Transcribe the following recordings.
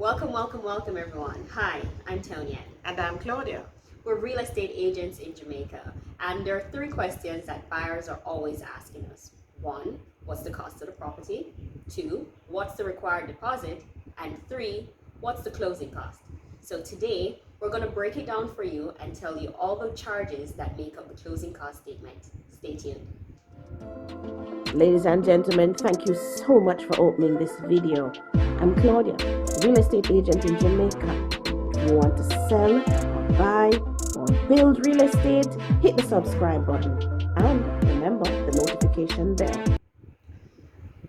Welcome everyone. Hi, I'm Tonya. And I'm Claudia. We're real estate agents in Jamaica, and there are three questions that buyers are always asking us. One, what's the cost of the property? Two, what's the required deposit? And three, what's the closing cost? So today, we're going to break it down for you and tell you all the charges that make up the closing cost statement. Stay tuned. Ladies and gentlemen, thank you so much for opening this video. I'm Claudia, real estate agent in Jamaica. If you want to sell or buy or build real estate, hit the subscribe button and remember the notification bell.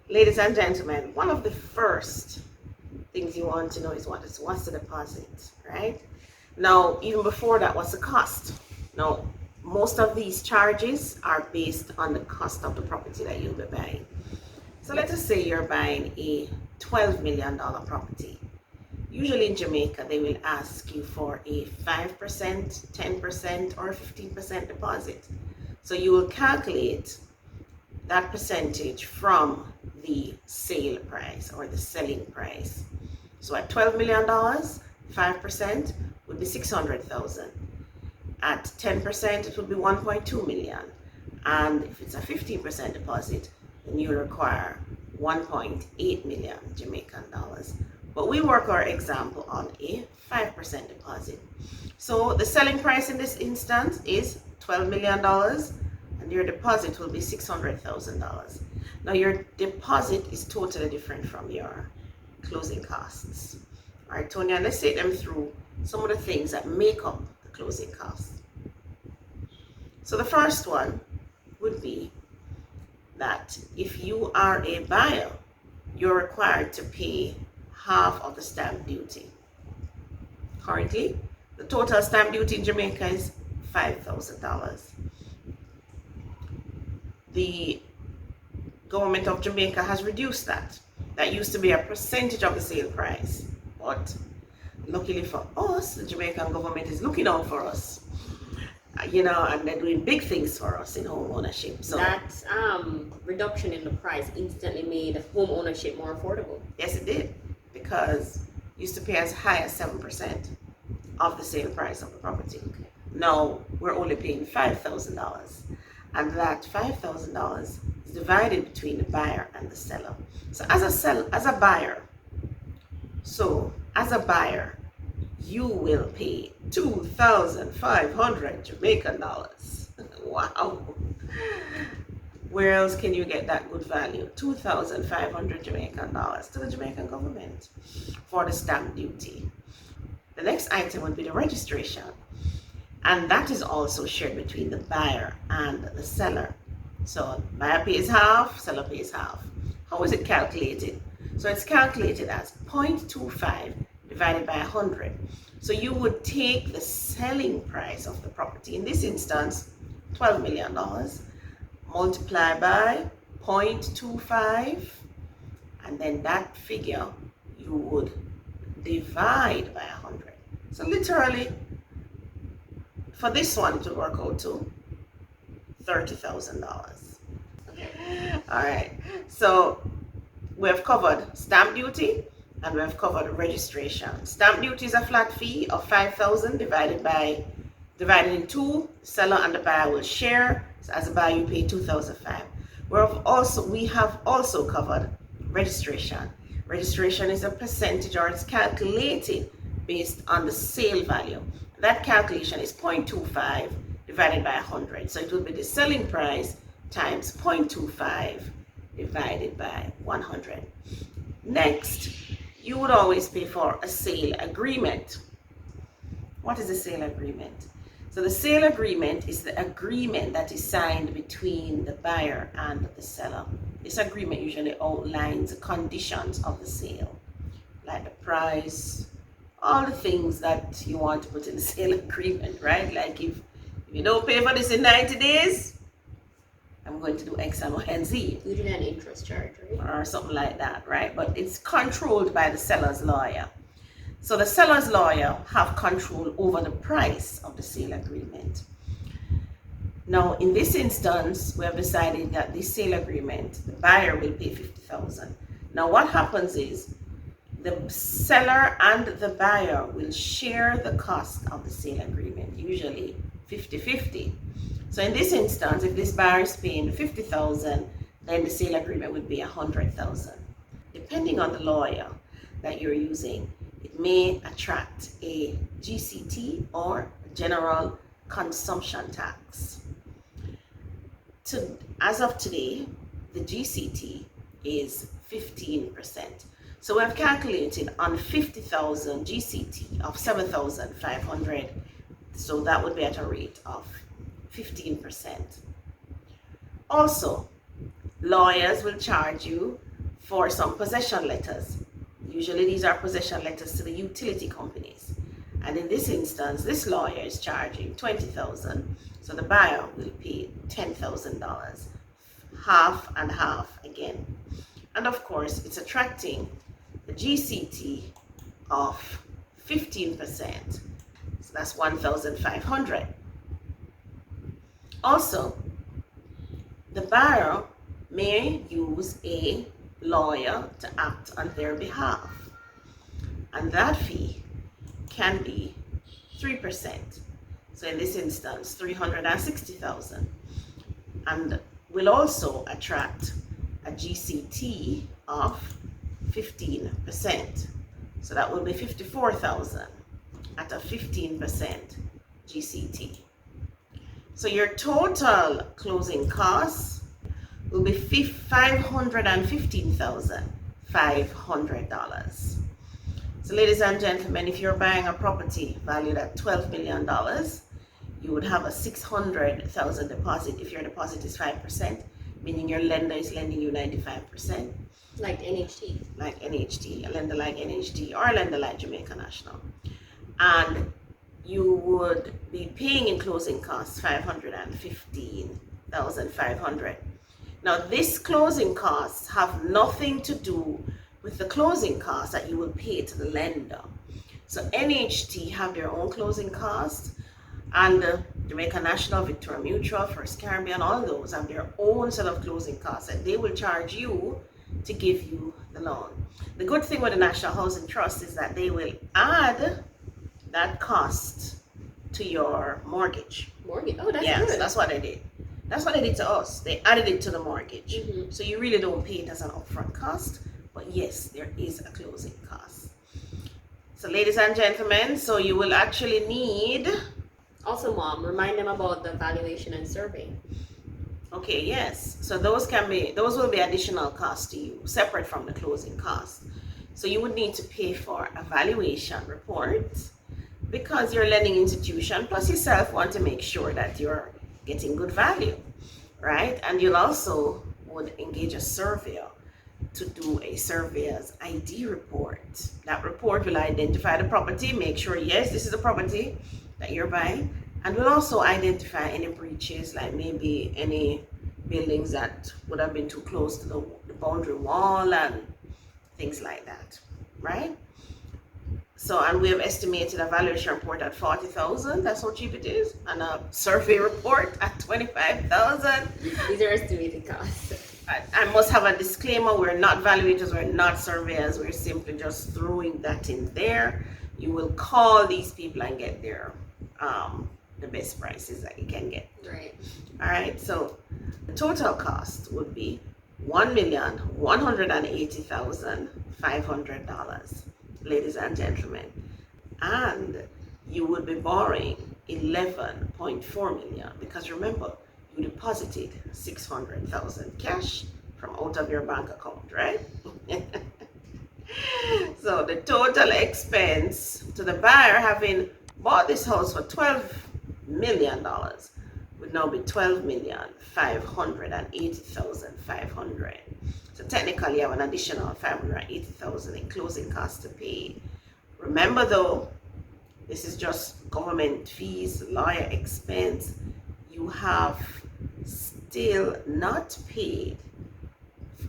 Ladies and gentlemen, one of the first things you want to know is what's the deposit, right? Now, even before that, what's the cost? Now, most of these charges are based on the cost of the property that you'll be buying. So let us say you're buying a $12 million property. Usually in Jamaica, they will ask you for a 5%, 10%, or 15% deposit. So you will calculate that percentage from the sale price or the selling price. So at $12 million, 5% would be $600,000. At 10%, it would be 1.2 million. And if it's a 15% deposit, then you'll require 1.8 million Jamaican dollars. But we work our example on a 5% deposit. So the selling price in this instance is $12 million, and your deposit will be $600,000. Now your deposit is totally different from your closing costs. All right, Tonya, let's take them through some of the things that make up the closing costs. So the first one would be that if you are a buyer, you're required to pay half of the stamp duty. Currently, the total stamp duty in Jamaica is $5,000. The government of Jamaica has reduced that. That used to be a percentage of the sale price, but luckily for us, the Jamaican government is looking out for us. And they're doing big things for us in home ownership. So that reduction in the price instantly made home ownership more affordable. Yes, it did, because you used to pay as high as 7% of the sale price of the property. Okay. Now we're only paying $5,000, and that $5,000 is divided between the buyer and the seller. So as a buyer, you will pay 2,500 Jamaican dollars. Wow. Where else can you get that good value? 2,500 Jamaican dollars to the Jamaican government for the stamp duty. The next item would be the registration. And that is also shared between the buyer and the seller. So buyer pays half, seller pays half. How is it calculated? So it's calculated as 0.25 divided by 100. So you would take the selling price of the property, in this instance, $12 million, multiply by 0.25, and then that figure you would divide by 100. So literally, for this one, it will work out to $30,000. All right, so we have covered stamp duty and we have covered registration. Stamp duty is a flat fee of $5,000 divided in two. The seller and the buyer will share. So as a buyer, you pay $2,500. We have also covered registration. Registration is a percentage, or it's calculated based on the sale value. That calculation is 0.25 divided by 100. So it will be the selling price times 0.25 divided by 100. Next, you would always pay for a sale agreement. What is a sale agreement? So the sale agreement is the agreement that is signed between the buyer and the seller. This agreement usually outlines the conditions of the sale, like the price, all the things that you want to put in the sale agreement, right? Like if you don't pay for this in 90 days, I'm going to do X and Y and Z. Including an interest charge, right? Or something like that, right? But it's controlled by the seller's lawyer. So the seller's lawyer have control over the price of the sale agreement. Now, in this instance, we have decided that the sale agreement, the buyer will pay $50,000. Now, what happens is the seller and the buyer will share the cost of the sale agreement, usually 50-50. So in this instance, if this buyer is paying 50,000, then the sale agreement would be 100,000. Depending on the lawyer that you're using, it may attract a GCT or general consumption tax. As of today, the GCT is 15%. So we've calculated on 50,000 GCT of 7,500. So that would be at a rate of 15%. Also, lawyers will charge you for some possession letters. Usually these are possession letters to the utility companies. And in this instance, this lawyer is charging 20,000. So the buyer will pay $10,000, half and half again. And of course, it's attracting the GCT of 15%. So that's 1,500. Also, the buyer may use a lawyer to act on their behalf, and that fee can be 3%. So in this instance, 360,000, and will also attract a GCT of 15%. So that will be 54,000 at a 15% GCT. So your total closing costs will be $515,500. So ladies and gentlemen, if you're buying a property valued at $12 million, you would have a $600,000 deposit if your deposit is 5%, meaning your lender is lending you 95%. Like NHT. Like NHT, a lender like NHT or a lender like Jamaica National. And you would be paying in closing costs $515,500. Now, this closing costs have nothing to do with the closing costs that you will pay to the lender. So NHT have their own closing costs, and Jamaica National, Victoria Mutual, First Caribbean, all those have their own set of closing costs that they will charge you to give you the loan. The good thing with the National Housing Trust is that they will add that cost to your mortgage. Mortgage? Oh, that's yes, good. that's what they did. That's what they did to us. They added it to the mortgage. Mm-hmm. So you really don't pay it as an upfront cost, but yes, there is a closing cost. So ladies and gentlemen, so you will actually need... Also, Mom, remind them about the valuation and survey. Okay, yes. So those will be additional costs to you, separate from the closing costs. So you would need to pay for a valuation report because your lending institution plus yourself want to make sure that you're getting good value, right? And you'll also would engage a surveyor to do a surveyor's ID report. That report will identify the property, make sure, yes, this is the property that you're buying, and will also identify any breaches, like maybe any buildings that would have been too close to the boundary wall and things like that, right? So, and we have estimated a valuation report at 40,000. That's how cheap it is, and a survey report at 25,000. These are estimated costs. I must have a disclaimer: we're not valuators, we're not surveyors. We're simply just throwing that in there. You will call these people and get their the best prices that you can get. Right. All right. So the total cost would be $1,180,500, ladies and gentlemen, and you would be borrowing 11.4 million because remember, you deposited 600,000 cash from out of your bank account, right? So the total expense to the buyer, having bought this house for $12 million, would now be $12,580,500. So technically, you have an additional $580,000 in closing costs to pay. Remember, though, this is just government fees, lawyer expense. You have still not paid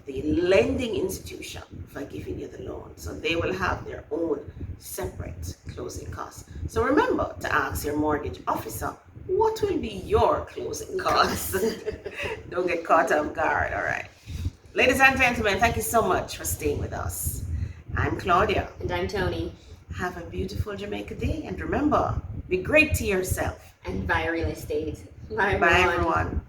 the lending institution for giving you the loan. So they will have their own separate closing costs. So remember to ask your mortgage officer, what will be your closing costs? Don't get caught off guard, all right? Ladies and gentlemen, thank you so much for staying with us. I'm Claudia. And I'm Tony. Have a beautiful Jamaica day, and remember, be great to yourself. And buy real estate. Bye, Bye, everyone. everyone.